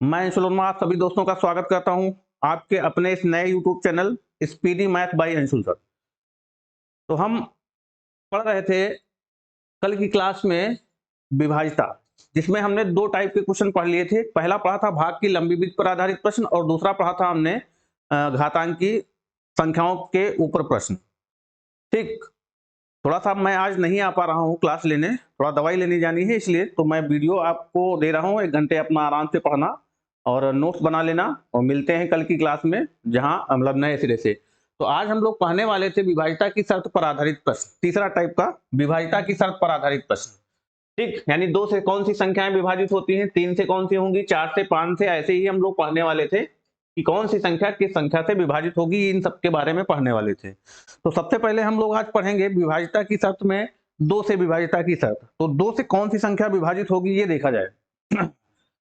मैं अंशुल वर्मा आप सभी दोस्तों का स्वागत करता हूं आपके अपने इस नए YouTube channel speedy math bye Anshul sir. तो हम पढ़ रहे थे कल की क्लास में विभाज्यता, जिसमें हमने दो टाइप के क्वेश्चन पढ़ लिए थे। पहला पढ़ा था भाग की लंबी विधि पर आधारित प्रश्न और दूसरा पढ़ा था हमने घातांक की संख्याओं के ऊपर प्रश्न। ठीक, थोड़ा सा मैं आज नहीं आ पा रहा हूँ क्लास लेने, थोड़ा दवाई लेने जानी है, इसलिए तो मैं वीडियो आपको दे रहा हूँ। 1 घंटे अपना आराम से पढ़ना और नोट्स बना लेना और मिलते हैं कल की क्लास में, जहां मतलब नए सिरे से। तो आज हम लोग पढ़ने वाले थे विभाज्यता की शर्त पर आधारित प्रश्न, तीसरा टाइप का विभाज्यता की शर्त पर आधारित प्रश्न। ठीक, यानी 2 से कौन सी संख्याएं विभाजित होती हैं, 3 से कौन सी होंगी, 4 से, 5 से, ऐसे ही हम लोग पढ़ने वाले थे कि कौन सी संख्या किस संख्या से विभाजित होगी, इन सब के बारे में पढ़ने वाले थे। तो सबसे पहले हम लोग आज पढ़ेंगे विभाज्यता की शर्त में 2 से विभाज्यता की शर्त। तो 2 से कौन सी संख्या विभाजित होगी ये देखा जाए।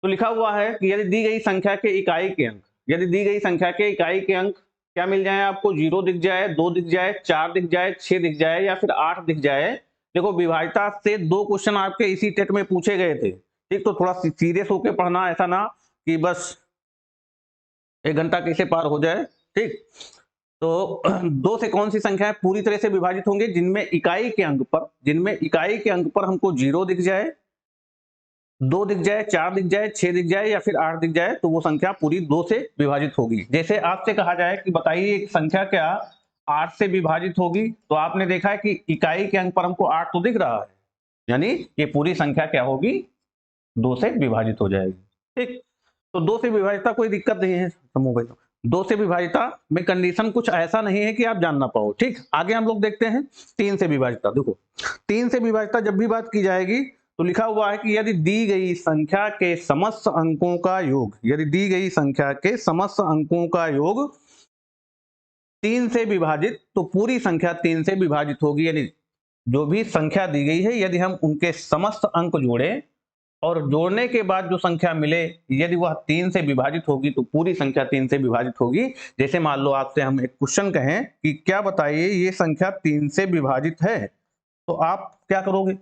तो लिखा हुआ है कि यदि दी गई संख्या के इकाई के अंक, यदि दी गई संख्या के इकाई के अंक क्या मिल जाए आपको, 0 दिख जाए, 2 दिख जाए, 4 दिख जाए, 6 दिख जाए या फिर 8 दिख जाए। देखो, विभाज्यता से 2 क्वेश्चन आपके इसी टेट में पूछे गए थे। ठीक, तो थोड़ा सीरियस होकर पढ़ना, ऐसा ना कि बस 1 घंटा कैसे पार हो जाए। ठीक, तो 2 से कौन सी संख्याएं पूरी तरह से विभाजित होंगे, जिनमें इकाई के अंक पर हमको 0 दिख जाए, 2 दिख जाए, 4 दिख जाए, 6 दिख जाए या फिर 8 दिख जाए, तो वो संख्या पूरी 2 से विभाजित होगी। जैसे आपसे कहा जाए कि बताइए एक संख्या क्या 8 से विभाजित होगी, तो आपने देखा है कि इकाई के अंक पर हमको 8 तो दिख रहा है, यानी ये पूरी संख्या क्या होगी, 2 से विभाजित हो जाएगी। ठीक, तो 2 से विभाजिता कोई दिक्कत नहीं है समूह भाई। 2 से विभाजिता में कंडीशन कुछ ऐसा नहीं है कि आप जान ना पाओ। ठीक, आगे हम लोग देखते हैं 3 से विभाजिता। देखो, 3 से विभाजिता जब भी बात की जाएगी तो लिखा हुआ है कि यदि दी गई संख्या के समस्त अंकों का योग, यदि दी गई संख्या के समस्त अंकों का योग 3 से विभाजित, तो पूरी संख्या 3 से विभाजित होगी। यानी जो भी संख्या दी गई है, यदि हम उनके समस्त अंक जोड़ें और जोड़ने के बाद जो संख्या मिले, यदि वह 3 से विभाजित होगी, तो पूरी संख्या 3 से विभाजित होगी। जैसे मान लो आपसे हम एक क्वेश्चन कहें कि क्या बताइए ये संख्या 3 से विभाजित है, तो आप क्या करोगे,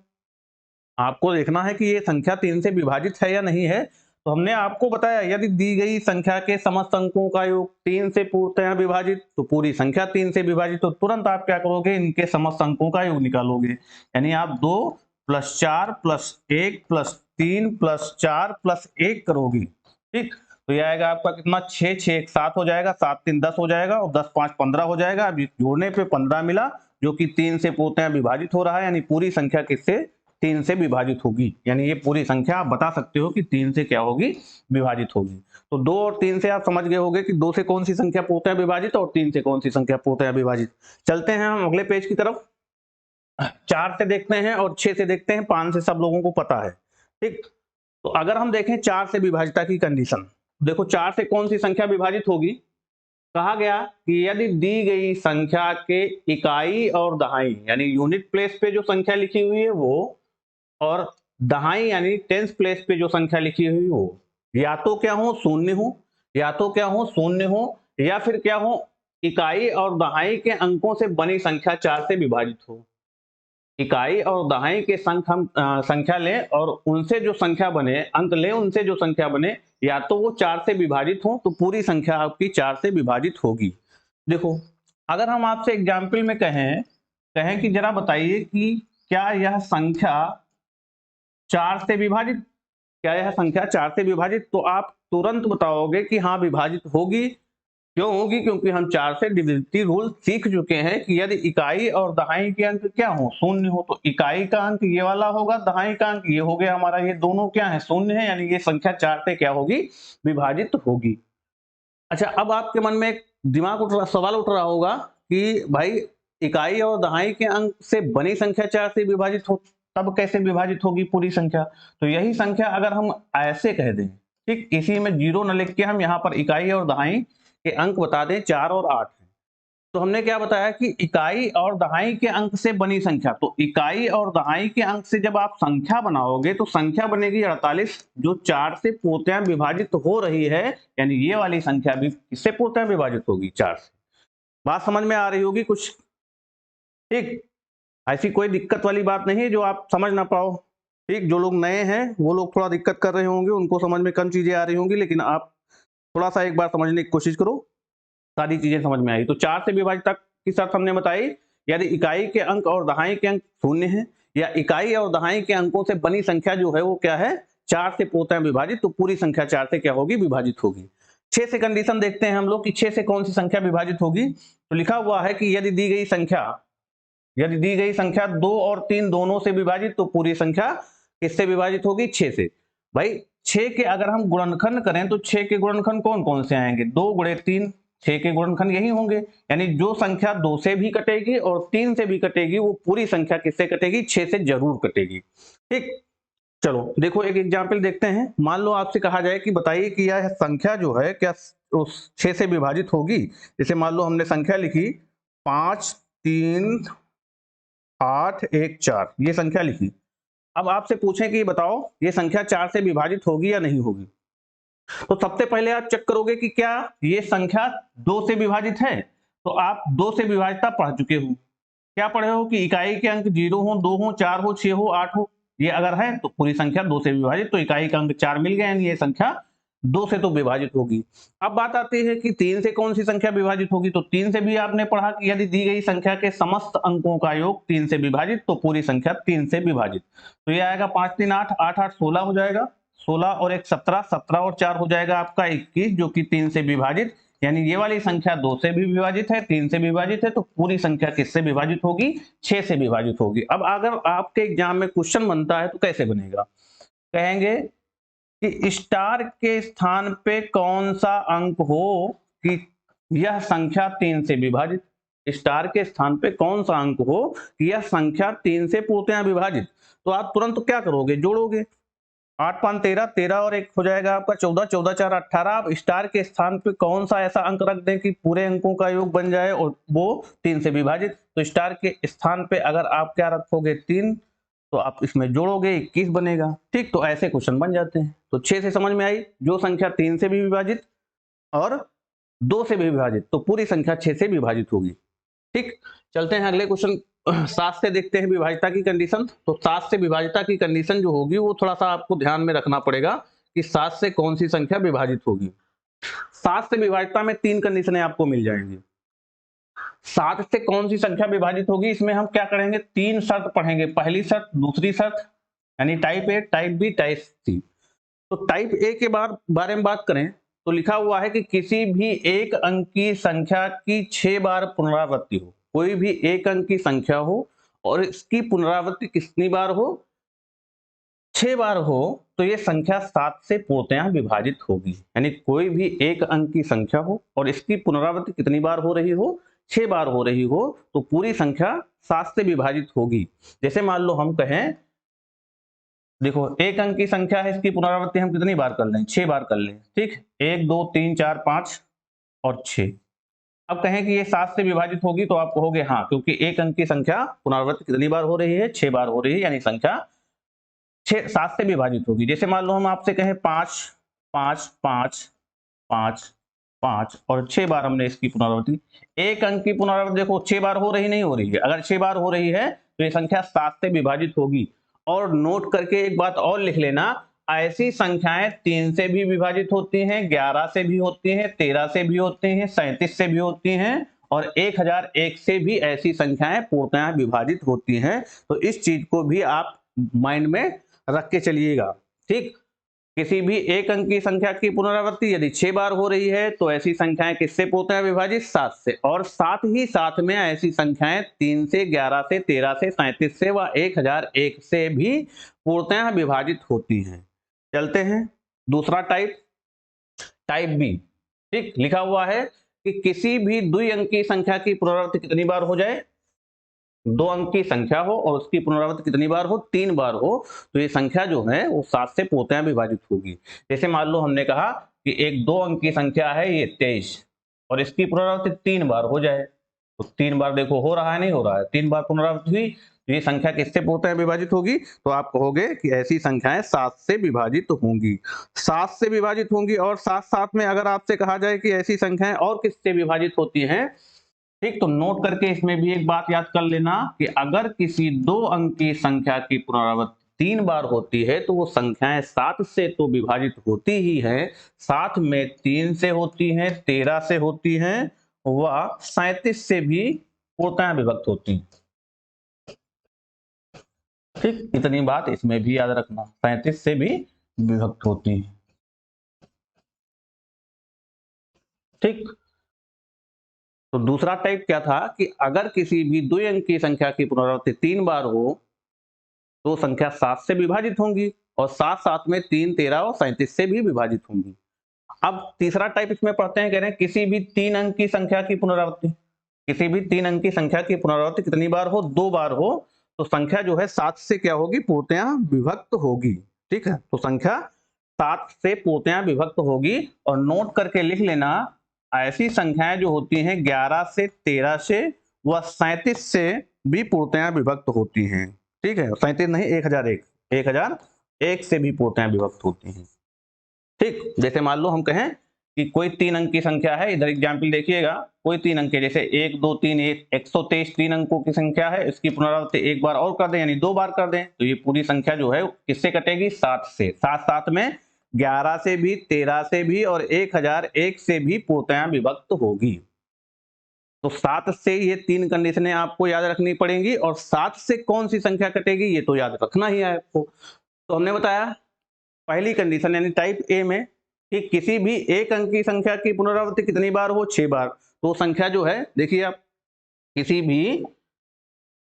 आपको देखना है कि ये संख्या 3 से विभाजित है या नहीं है। तो हमने आपको बताया यदि दी गई संख्या के समस्त अंकों का योग 3 से पूर्णतः विभाजित, तो पूरी संख्या 3 से विभाजित, तो तुरंत आप क्या करोगे, इनके समस्त अंकों का योग निकालोगे। यानी आप 2 + 4 + 1 + 3 + 4 + 1 करोगी। ठीक, तो ये आएगा आपका कितना, 6, 6 1 7 हो जाएगा, 7 3 10 हो जाएगा और 10 5 15 हो जाएगा। अभी जोड़ने पे 15 मिला, जो कि 3 से पूर्णतः विभाजित हो रहा है, यानी पूरी संख्या किससे, 3 से विभाजित होगी। यानी ये पूरी संख्या आप बता सकते हो कि 3 से क्या होगी, विभाजित होगी। तो 2 और 3 से आप समझ गए होंगे कि 2 से कौन सी संख्या पूर्णतः विभाजित और 3 से कौन सी संख्या पूर्णतः विभाजित। चलते हैं हम अगले पेज की तरफ। 4 से देखते हैं और 6 से देखते हैं, 5 से सब लोगों को पता है। ठीक, तो अगर हम देखें 4 से विभाजिता की कंडीशन, देखो 4 से कौन सी संख्या विभाजित होगी। कहा गया कि यदि दी गई संख्या के इकाई और दहाई, यानी यूनिट प्लेस पे जो संख्या लिखी हुई है वो, और दहाई यानी टेंस प्लेस पे जो संख्या लिखी हुई हो, या तो क्या हो, शून्य हो, या तो क्या हो, शून्य हो, या फिर क्या हो, इकाई और दहाई के अंकों से बनी संख्या 4 से विभाजित हो। इकाई और दहाई के संख्या लें और उनसे जो संख्या बने, अंक लें, उनसे जो संख्या बने, या तो वो 4 से विभाजित हो, तो पूरी संख्या आपकी 4 से विभाजित होगी। देखो, अगर हम आपसे एग्जाम्पल में कहें कहें कि जरा बताइए कि क्या यह संख्या 4 से विभाजित, क्या यह संख्या 4 से विभाजित, तो आप तुरंत बताओगे कि हाँ विभाजित होगी। क्यों होगी, क्योंकि हम 4 से डिविजिबिलिटी रूल सीख चुके हैं कि यदि इकाई और दहाई के अंक क्या हो, शून्य हो, तो इकाई का अंक ये वाला होगा, दहाई का अंक ये हो गया हमारा, ये दोनों क्या है, शून्य है, यानी ये संख्या 4 से क्या होगी, विभाजित होगी। अच्छा, अब आपके मन में एक दिमाग उठ रहा, सवाल उठ रहा होगा कि भाई इकाई और दहाई के अंक से बनी संख्या 4 से विभाजित हो, तब कैसे विभाजित होगी पूरी संख्या। तो यही संख्या अगर हम ऐसे कह दें, ठीक, इसी में 0 न लिख के हम यहाँ पर इकाई और दहाई के अंक बता दें 4 और 8 है, तो हमने क्या बताया कि इकाई और दहाई के अंक से बनी संख्या, तो इकाई और दहाई के अंक से जब आप संख्या बनाओगे तो संख्या बनेगी 48, जो 4 से पूर्णतः विभाजित हो रही है, यानी ये वाली संख्या भी किससे पूर्णतः विभाजित होगी, 4 से। बात समझ में आ रही होगी कुछ। ठीक, ऐसी कोई दिक्कत वाली बात नहीं है जो आप समझ ना पाओ। ठीक, जो लोग नए हैं वो लोग थोड़ा दिक्कत कर रहे होंगे, उनको समझ में कम चीजें आ रही होंगी, लेकिन आप थोड़ा सा एक बार समझने की कोशिश करो, सारी चीजें समझ में आई। तो 4 से विभाजित की शर्त हमने बताई, यदि इकाई के अंक और दहाई के अंक शून्य है, या इकाई और दहाई के अंकों से बनी संख्या जो है वो क्या है, 4 से पूर्णतः विभाजित, तो पूरी संख्या 4 से क्या होगी, विभाजित होगी। 6 से कंडीशन देखते हैं हम लोग कि 6 से कौन सी संख्या विभाजित होगी। तो लिखा हुआ है कि यदि दी गई संख्या 2 और 3 दोनों से विभाजित, तो पूरी संख्या किससे विभाजित होगी, 6 से। भाई 6 के अगर हम गुणनखंड करें तो 6 के गुणनखंड कौन कौन से आएंगे, 2 गुणे 3, 6 के गुणनखंड यही होंगे। यानी जो संख्या 2 से भी कटेगी और 3 से भी कटेगी, वो पूरी संख्या किससे कटेगी, 6 से जरूर कटेगी। ठीक, चलो देखो एक एग्जाम्पल देखते हैं। मान लो आपसे कहा जाए कि बताइए कि यह संख्या जो है क्या उस 6 से विभाजित होगी। जैसे मान लो हमने संख्या लिखी 5 3 8 1 4, ये संख्या लिखी। अब आपसे पूछें कि बताओ ये संख्या 4 से विभाजित होगी या नहीं होगी। तो सबसे पहले आप चेक करोगे कि क्या ये संख्या 2 से विभाजित है। तो आप 2 से विभाजितता पढ़ चुके हो, क्या पढ़े हो कि इकाई के अंक 0 हो, 2 हो, 4 हो, 6 हो, 8 हो, ये अगर है तो पूरी संख्या 2 से विभाजित, तो इकाई का अंक 4 मिल गया, यानी ये संख्या 2 से तो विभाजित होगी। अब बात आती है कि 3 से कौन सी संख्या विभाजित होगी। तो 3 से भी आपने पढ़ा कि यदि दी गई संख्या के समस्त अंकों का योग 3 से विभाजित, तो पूरी संख्या 3 से विभाजित। तो ये आएगा 5 3 8, 8 8 16 हो जाएगा, 16 और 1 17, 17 और 4 हो जाएगा आपका 21, जो कि 3 से विभाजित। यानी ये वाली संख्या 2 से भी विभाजित है, 3 से विभाजित है, तो पूरी संख्या किससे विभाजित होगी, 6 से विभाजित होगी। अब अगर आपके एग्जाम में क्वेश्चन बनता है तो कैसे बनेगा, कहेंगे कि स्टार के स्थान पे कौन सा अंक हो कि यह संख्या 3 से विभाजित। स्टार के स्थान पे कौन सा अंक हो कि यह संख्या 3 से पूर्णतः विभाजित। तो आप तुरंत क्या करोगे, जोड़ोगे। 8 5 13, 13 और 1 हो जाएगा आपका 14, 14 4 18। आप स्टार के स्थान पे कौन सा ऐसा अंक रख दें कि पूरे अंकों का योग बन जाए और वो 3 से विभाजित। तो स्टार के स्थान पे अगर आप क्या रखोगे, 3, तो आप इसमें जोड़ोगे 21 बनेगा। ठीक, तो ऐसे क्वेश्चन बन जाते हैं। तो 6 से समझ में आई, जो संख्या 3 से भी विभाजित और 2 से भी विभाजित, तो पूरी संख्या 6 से विभाजित होगी। ठीक, चलते हैं अगले क्वेश्चन 7 से देखते हैं विभाजिता की कंडीशन। तो 7 से विभाजिता की कंडीशन जो होगी वो थोड़ा सा आपको ध्यान में रखना पड़ेगा कि 7 से कौन सी संख्या विभाजित होगी। 7 से विभाजिता में 3 कंडीशनें आपको मिल जाएंगी। 7 से कौन सी संख्या विभाजित होगी, इसमें हम क्या करेंगे, 3 शर्त पढ़ेंगे। पहली शर्त, दूसरी शर्त, यानी type A, type B, type C. तो टाइप ए के बारे में बात करें तो लिखा हुआ है कि किसी भी एक अंक की संख्या की 6 बार पुनरावृत्ति हो। कोई भी एक अंक की संख्या हो और इसकी पुनरावृत्ति कितनी बार हो, 6 बार हो, तो ये संख्या 7 से पूर्णतः विभाजित होगी। यानी कोई भी एक अंक की संख्या हो और इसकी पुनरावृत्ति कितनी बार हो रही हो, 6 बार हो रही हो, तो पूरी संख्या 7 से विभाजित होगी। जैसे मान लो हम कहें, देखो एक अंक की संख्या है, इसकी पुनरावृत्ति हम कितनी बार कर लें, 6 बार कर लें। ठीक, 1 2 3 4 5 और 6। अब कहें कि ये 7 से विभाजित होगी, तो आप कहोगे हाँ, क्योंकि एक अंक की संख्या पुनरावृत्ति कितनी बार हो रही है, 6 बार हो रही है, यानी संख्या 7 से विभाजित होगी। जैसे मान लो हम आपसे कहें 5 5 5 5 5 और 6 बार हमने इसकी पुनरावृत्ति। एक अंक की पुनरावृत्ति देखो 6 बार हो रही नहीं हो रही है, अगर 6 बार हो रही है तो ये संख्या 7 से विभाजित होगी। और नोट करके एक बात और लिख लेना, ऐसी संख्याएं 3 से भी विभाजित होती हैं, 11 से भी होती हैं, 13 से भी होती हैं, 37 से भी होती हैं और 1001 से भी ऐसी संख्याएं पूर्णतः विभाजित होती हैं। तो इस चीज को भी आप माइंड में रख के चलिएगा। ठीक, किसी भी एक अंक की संख्या की पुनरावृत्ति यदि 6 बार हो रही है तो ऐसी संख्याएं किससे पूर्णतः विभाजित, 7 से। और साथ ही साथ में ऐसी संख्याएं 3 से, 11 से, 13 से, 37 से व 1001 से भी पूर्णतः विभाजित होती हैं। चलते हैं दूसरा टाइप, टाइप बी। ठीक, लिखा हुआ है कि किसी भी द्विअंकी संख्या की पुनरावृत्ति कितनी बार हो जाए, 2 अंक की संख्या हो और उसकी पुनरावृत्ति कितनी बार हो, 3 बार हो, तो ये संख्या जो है वो 7 से पूर्णतः विभाजित होगी। जैसे मान लो हमने कहा कि एक 2 अंक की संख्या है ये 23 और इसकी पुनरावृत्ति 3 बार हो जाए, तो 3 बार देखो हो रहा है नहीं हो रहा है, 3 बार पुनरावृत्ति हुई, तो ये संख्या किससे पूर्णतः विभाजित होगी, तो आप कहोगे कि ऐसी संख्याएं 7 से विभाजित होंगी। 7 से विभाजित होंगी और साथ साथ में अगर आपसे कहा जाए कि ऐसी संख्याएं और किससे विभाजित होती हैं, ठीक, तो नोट करके इसमें भी एक बात याद कर लेना कि अगर किसी 2 अंक की संख्या की पुनरावृत्ति 3 बार होती है तो वो संख्याएं 7 से तो विभाजित होती ही हैं, साथ में 3 से होती हैं, 13 से होती हैं व 37 से भी पूर्णतः विभक्त होती हैं। ठीक, इतनी बात इसमें भी याद रखना, 37 से भी विभक्त होती है। ठीक, तो दूसरा टाइप क्या था कि अगर किसी भी 2 अंक की संख्या की पुनरावृत्ति 3 बार हो तो संख्या 7 से विभाजित होंगी और साथ साथ में 3, 13 और 37 से भी विभाजित होंगी। अब तीसरा टाइप इसमें पढ़ते हैं, कह रहे हैं किसी भी 3 अंक की संख्या की पुनरावृत्ति, किसी भी 3 अंक की संख्या की पुनरावृत्ति कितनी बार हो, 2 बार हो, तो संख्या जो है 7 से क्या होगी, पूर्णतया विभक्त होगी। ठीक है, तो संख्या 7 से पूर्णतया विभक्त होगी। और नोट करके लिख लेना, ऐसी संख्याएं जो होती हैं 11 से, 13 से व 37 से भी पूर्णतया विभक्त होती हैं। ठीक है, 37 नहीं, 1001 से भी पूर्णतया विभक्त होती हैं। ठीक, जैसे मान लो हम कहें कि कोई 3 अंक की संख्या है, इधर एग्जाम्पल देखिएगा, कोई 3 अंक है, जैसे 1 2 3 123 3 अंकों की संख्या है, इसकी पुनरावृत्ति 1 बार और कर दें यानी 2 बार कर दें, तो ये पूरी संख्या जो है किससे कटेगी, 7 से। साथ साथ में 11 से भी, 13 से भी और 1001 से भी पूर्णतया विभक्त होगी। तो 7 से ये 3 कंडीशनें आपको याद रखनी पड़ेंगी, और 7 से कौन सी संख्या कटेगी ये तो याद रखना ही है आपको। तो हमने बताया पहली कंडीशन यानी टाइप ए में कि किसी भी एक अंक की संख्या की पुनरावृत्ति कितनी बार हो, 6 बार। तो संख्या जो है, देखिए आप, किसी भी,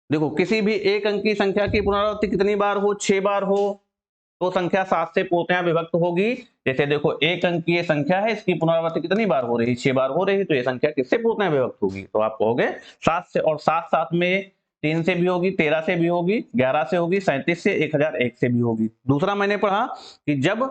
देखो किसी भी एक अंक की संख्या की पुनरावृत्ति कितनी बार हो, 6 बार हो, तो संख्या 7 से पूर्णतया विभक्त होगी। जैसे देखो एक अंक की ये संख्या है, इसकी पुनरावृत्ति कितनी बार हो रही, 6 बार हो रही, तो ये संख्या किससे पूर्णतया विभक्त होगी, तो आप कहोगे 7 से। और साथ साथ में 3 से भी होगी, 13 से भी होगी, 11 से होगी, 37 से, 1001 से भी होगी। दूसरा मैंने पढ़ा कि जब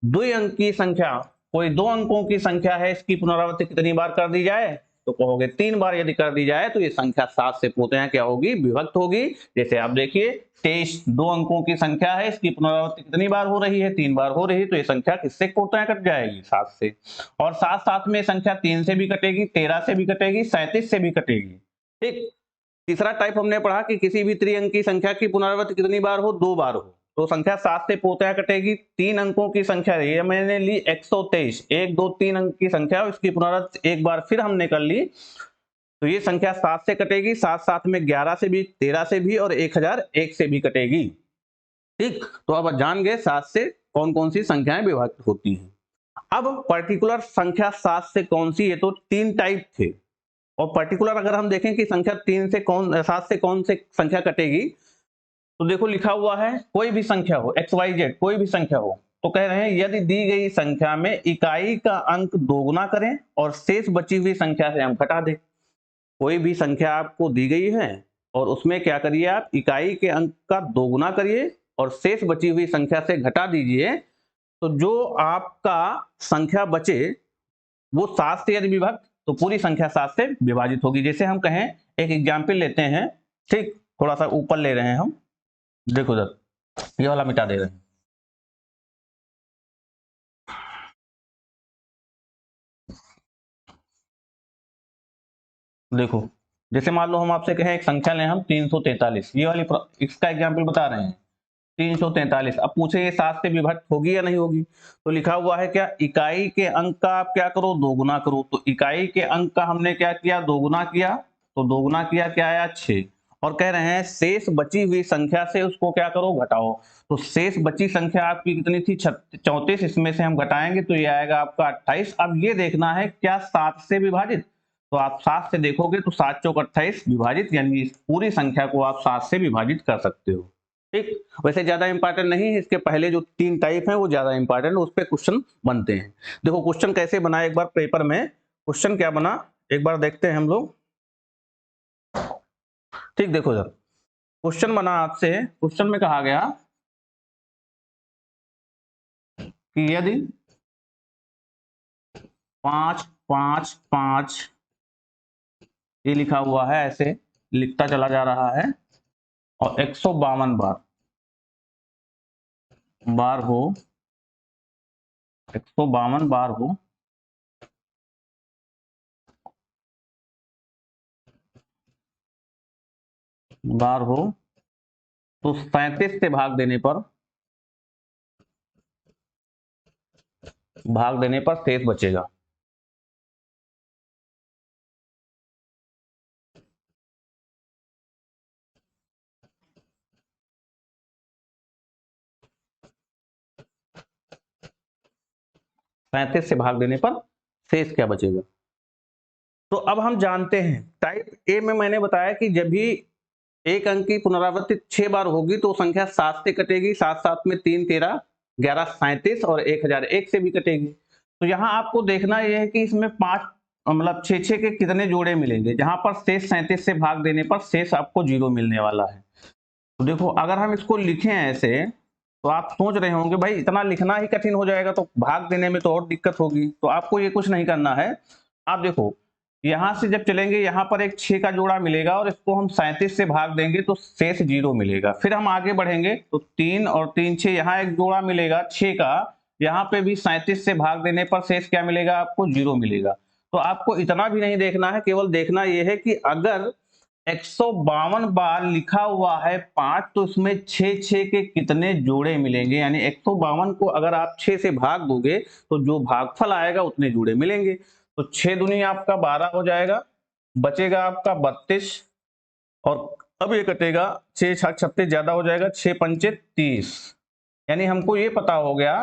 2 अंक की संख्या, कोई 2 अंकों की संख्या है, इसकी पुनरावृत्ति कितनी बार कर दी जाए, तो कहोगे 3 बार यदि कर दी जाए तो ये संख्या 7 से पूर्णतया क्या होगी, विभक्त होगी। जैसे आप देखिए 23 2 अंकों की संख्या है, इसकी पुनरावृत्ति कितनी बार हो रही है, 3 बार हो रही है, तो ये संख्या किससे पूर्णतया कट जाएगी, 7 से। और साथ साथ में संख्या 3 से भी कटेगी, 13 से भी कटेगी, 37 से भी कटेगी। ठीक, तीसरा टाइप हमने पढ़ा कि किसी भी त्रिअंक की संख्या की पुनरावृत्ति कितनी बार हो, 2 बार हो, तो संख्या 7 से पूर्णतया कटेगी। 3 अंकों की संख्या, ये मैंने ली 123, 1 2 3 अंक की संख्या, इसकी पुनरावृत्ति 1 बार फिर हमने कर ली, तो ये संख्या 7 से कटेगी, साथ साथ में 11 से भी, 13 से भी और 1001 से भी कटेगी। ठीक, तो अब जान गए 7 से कौन कौन सी संख्याएं विभक्त होती हैं। अब पर्टिकुलर संख्या 7 से कौन सी, ये तो 3 टाइप थे, और पर्टिकुलर अगर हम देखें कि संख्या 3 से कौन, 7 से कौन से संख्या कटेगी, तो देखो लिखा हुआ है कोई भी संख्या हो, एक्स वाई जेड कोई भी संख्या हो, तो कह रहे हैं यदि दी गई संख्या में इकाई का अंक दोगुना करें और शेष बची हुई संख्या से हम घटा दें। कोई भी संख्या आपको दी गई है और उसमें क्या करिए, आप इकाई के अंक का दोगुना करिए और शेष बची हुई संख्या से घटा दीजिए, तो जो आपका संख्या बचे वो 7 से यदि विभक्त, तो पूरी संख्या 7 से विभाजित होगी। जैसे हम कहें, एक एग्जाम्पल लेते हैं, ठीक, थोड़ा सा ऊपर ले रहे हैं हम, देखो जब ये वाला मिटा दे रहे हैं, देखो जैसे मान लो हम आपसे कहें एक संख्या लें हम 343, ये वाली इसका एग्जाम्पल बता रहे हैं 343। अब पूछे ये 7 से विभक्त होगी या नहीं होगी, तो लिखा हुआ है क्या, इकाई के अंक का आप क्या करो, दोगुना करो। तो इकाई के अंक का हमने क्या किया, दोगुना किया, तो दोगुना किया क्या आया, 6। और कह रहे हैं शेष बची हुई संख्या से उसको क्या करो, घटाओ। तो शेष बची संख्या आपकी कितनी थी, 34, इसमें से हम घटाएंगे तो ये आएगा आपका 28। अब ये देखना है क्या 7 से विभाजित, तो आप 7 से देखोगे तो 7 चौक 28 विभाजित, यानी इस पूरी संख्या को आप 7 से विभाजित कर सकते हो। ठीक, वैसे ज्यादा इंपॉर्टेंट नहीं है, इसके पहले जो 3 टाइप हैं वो ज्यादा इंपॉर्टेंट, उस पर क्वेश्चन बनते हैं। देखो क्वेश्चन कैसे बना, एक बार पेपर में क्वेश्चन क्या बना एक बार देखते हैं हम लोग। ठीक, देखो जब क्वेश्चन बना आपसे, क्वेश्चन में कहा गया कि यदि 5 5 5, ये लिखा हुआ है, ऐसे लिखता चला जा रहा है, और 152 बार हो, 152 बार हो, बार हो, तो 37 से भाग देने पर शेष बचेगा। पैंतीस से भाग देने पर शेष क्या बचेगा। तो अब हम जानते हैं टाइप ए में मैंने बताया कि जब भी एक अंक की पुनरावृत्ति 6 बार होगी तो संख्या 7 से कटेगी, 7 7 में 3 13 11 37 और 1001 से भी कटेगी। तो यहाँ आपको देखना यह है कि इसमें 5 मतलब 6 के कितने जोड़े मिलेंगे, जहां पर शेष 37 से भाग देने पर शेष आपको 0 मिलने वाला है। तो देखो अगर हम इसको लिखें ऐसे तो आप सोच रहे होंगे भाई इतना लिखना ही कठिन हो जाएगा, तो भाग देने में तो और दिक्कत होगी। तो आपको ये कुछ नहीं करना है। आप देखो यहां से जब चलेंगे यहाँ पर एक 6 का जोड़ा मिलेगा और इसको हम 37 से भाग देंगे तो शेष 0 मिलेगा। फिर हम आगे बढ़ेंगे तो 3 और 3 6, यहाँ एक जोड़ा मिलेगा 6 का, यहाँ पे भी 37 से भाग देने पर शेष क्या मिलेगा आपको 0 मिलेगा। तो आपको इतना भी नहीं देखना है, केवल देखना यह है कि अगर 152 बार लिखा हुआ है 5 तो इसमें 6 के कितने जोड़े मिलेंगे, यानी 152 को अगर आप 6 से भाग दोगे तो जो भागफल आएगा उतने जोड़े मिलेंगे। तो 6 दूनी आपका 12 हो जाएगा, बचेगा आपका 32 और अब ये कटेगा 6 6 36 ज्यादा हो जाएगा, 6 पंचे 30। यानी हमको ये पता हो गया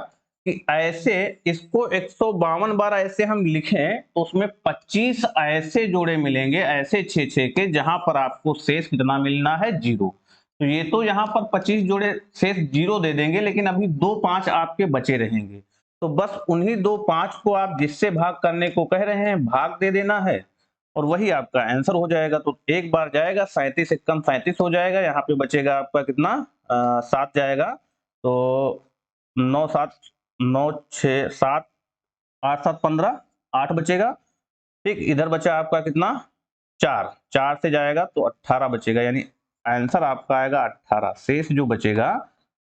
कि ऐसे इसको 152 बार ऐसे हम लिखें तो उसमें 25 ऐसे जोड़े मिलेंगे, ऐसे 6 के, जहां पर आपको शेष कितना मिलना है 0। तो ये तो यहाँ पर 25 जोड़े शेष 0 दे देंगे, लेकिन अभी 2 5 आपके बचे रहेंगे। तो बस उन्हीं 2 5 को आप जिससे भाग करने को कह रहे हैं भाग दे देना है और वही आपका आंसर हो जाएगा। तो एक बार जाएगा 37 एक कम 37 हो जाएगा, यहाँ पे बचेगा आपका कितना 7 जाएगा। तो 9 7 9 6 7 8 7 15 8 बचेगा। ठीक, इधर बचा आपका कितना 4, 4 से जाएगा तो 18 बचेगा, यानी आंसर आपका आएगा 18। शेष जो बचेगा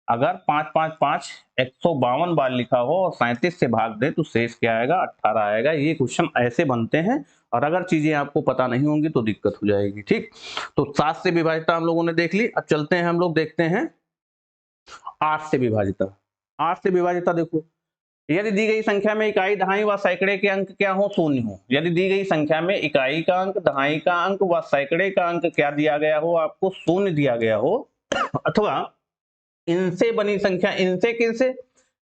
अगर 5 5 5 152 बार लिखा हो और 37 से भाग दे तो शेष क्या आएगा 18 आएगा। ये क्वेश्चन ऐसे बनते हैं और अगर चीजें आपको पता नहीं होंगी तो दिक्कत हो जाएगी। ठीक, तो 7 से विभाजिता हम लोगों ने देख ली। अब चलते हैं हम लोग देखते हैं 8 से विभाजिता। 8 से विभाजिता देखो, यदि दी गई संख्या में इकाई दहाई व सैकड़े के अंक क्या हो शून्य हो। यदि दी गई संख्या में इकाई का अंक दहाई का अंक व सैकड़े का अंक क्या दिया गया हो, आपको शून्य दिया गया हो, अथवा इनसे बनी संख्या, इनसे किनसे,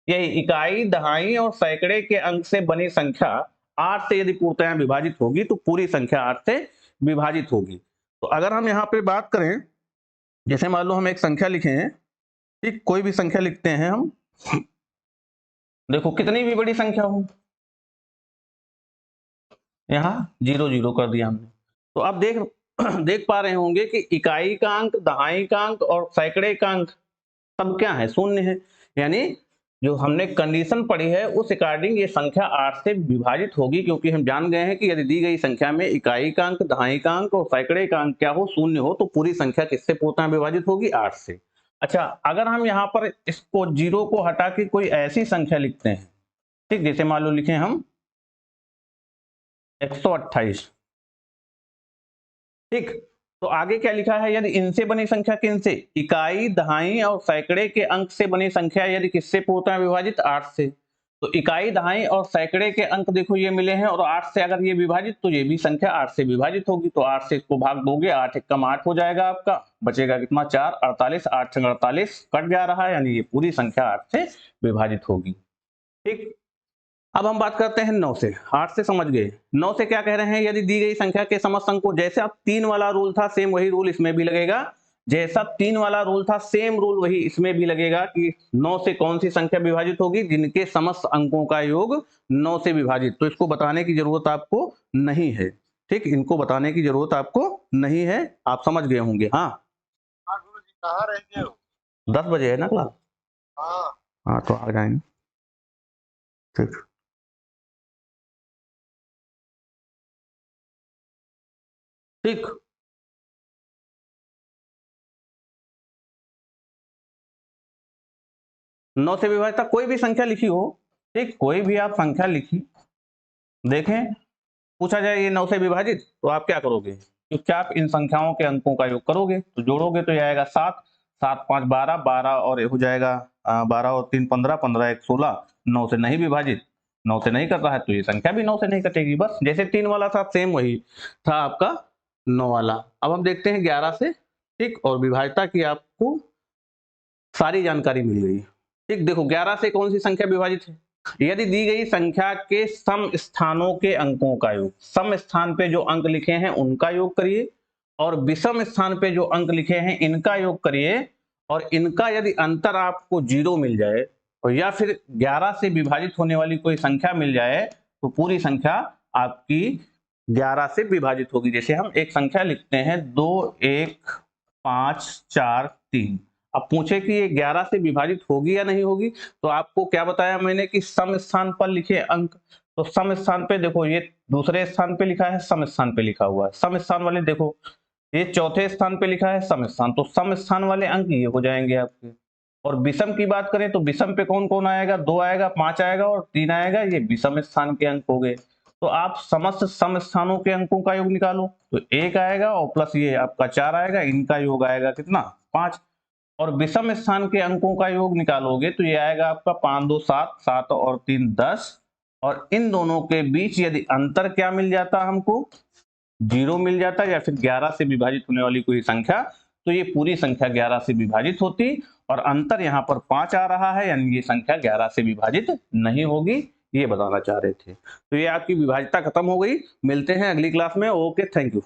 यही इकाई दहाई और सैकड़े के अंक से बनी संख्या 8 से यदि पूर्णतः विभाजित होगी तो पूरी संख्या 8 से विभाजित होगी। तो अगर हम यहाँ पे बात करें, जैसे मान लो हम एक संख्या लिखे हैं, ठीक, कोई भी संख्या लिखते हैं हम, देखो कितनी भी बड़ी संख्या हो, यहाँ 0 0 कर दिया हमने। तो आप देख पा रहे होंगे कि इकाई का अंक, दहाई का अंक और सैकड़े का अंक सब क्या है शून्य है। यानी जो हमने कंडीशन पढ़ी है उस अकॉर्डिंग ये संख्या 8 से विभाजित होगी, क्योंकि हम जान गए हैं कि यदि दी गई संख्या में इकाई का अंक, दहाई का अंक और सैकड़े का अंक क्या हो शून्य हो तो पूरी संख्या किससे पूर्णतः विभाजित होगी 8 से। अच्छा, अगर हम यहाँ पर इसको 0 को हटा के कोई ऐसी संख्या लिखते हैं, ठीक, जैसे मान लो लिखे हम 128, ठीक, तो आगे क्या लिखा है, यदि इनसे बनी संख्या किनसे, इकाई दहाई और सैकड़े के अंक से बनी संख्या यदि किससे पूर्णतः विभाजित 8 से। तो इकाई दहाई और सैकड़े के अंक देखो ये मिले हैं और 8 से अगर ये विभाजित तो ये भी संख्या 8 से विभाजित होगी। तो 8 से इसको भाग दोगे, 8 एक कम 8 हो जाएगा आपका, बचेगा कितना 4, 48, 8 छंग 48 कट जा रहा है, यानी ये पूरी संख्या 8 से विभाजित होगी। ठीक, अब हम बात करते हैं 9 से। 8 से समझ गए, 9 से क्या कह रहे हैं, यदि दी गई संख्या के समस्त अंक को, जैसे अब 3 वाला रूल था सेम वही रूल इसमें भी लगेगा, जैसा 3 वाला रूल था सेम रूल वही इसमें भी लगेगा कि 9 से कौन सी संख्या विभाजित होगी, जिनके समस्त अंकों का योग 9 से विभाजित। तो इसको बताने की जरूरत आपको नहीं है, ठीक, इनको बताने की जरूरत आपको नहीं है, आप समझ गए होंगे। हाँ, कहाँ रहेंगे हो? 10 बजे है ना क्लास? हाँ, तो आ जाएंगे। ठीक, ठीक, नौ से विभाजित कोई भी संख्या लिखी हो, ठीक, कोई भी आप संख्या लिखी, देखें पूछा जाए ये 9 से विभाजित, तो आप क्या करोगे, क्योंकि आप इन संख्याओं के अंकों का योग करोगे तो जोड़ोगे तो ये आएगा 7, 7 5 12, 12 और हो जाएगा 12 और 3 15, 15 1 16, 9 से नहीं विभाजित, 9 से नहीं करता है तो ये संख्या भी 9 से नहीं कटेगी। बस जैसे 3 वाला था सेम वही था आपका 9 वाला। अब हम देखते हैं 11 से, ठीक, और विभाज्यता की आपको सारी जानकारी मिल गई। ठीक, देखो 11 से कौन सी संख्या विभाजित है? यदि दी गई संख्या के सम स्थानों के अंकों का योग, सम स्थान पे जो अंक लिखे हैं उनका योग करिए और विषम स्थान पे जो अंक लिखे हैं इनका योग करिए, और इनका यदि अंतर आपको 0 मिल जाए और या फिर 11 से विभाजित होने वाली कोई संख्या मिल जाए तो पूरी संख्या आपकी 11 से विभाजित होगी। जैसे हम एक संख्या लिखते हैं 2 1 5 4 3। अब पूछे कि ये 11 से विभाजित होगी या नहीं होगी, तो आपको क्या बताया मैंने कि सम स्थान पर लिखे अंक, तो सम स्थान पे देखो ये दूसरे स्थान पे लिखा है, सम स्थान पे लिखा हुआ है। सम स्थान वाले देखो ये चौथे स्थान पे लिखा है सम स्थान, तो सम स्थान वाले अंक ये हो जाएंगे आपके। और विषम की बात करें तो विषम पे कौन कौन आएगा? 2 आएगा, 5 आएगा और 3 आएगा, ये विषम स्थान के अंक हो गए। तो आप समस्त सम स्थानों के अंकों का योग निकालो, तो 1 आएगा और प्लस ये आपका 4 आएगा, इनका योग आएगा कितना? 5। और विषम स्थान के अंकों का योग निकालोगे तो ये आएगा आपका 5 2 7, 7 और 3 10, और इन दोनों के बीच यदि अंतर क्या मिल जाता हमको? 0 मिल जाता, या फिर 11 से विभाजित होने वाली कोई संख्या, तो ये पूरी संख्या 11 से विभाजित होती, और अंतर यहाँ पर 5 आ रहा है, यानी ये संख्या 11 से विभाजित नहीं होगी, ये बताना चाह रहे थे। तो ये आपकी विभाज्यता खत्म हो गई। मिलते हैं अगली क्लास में। Okay, thank you.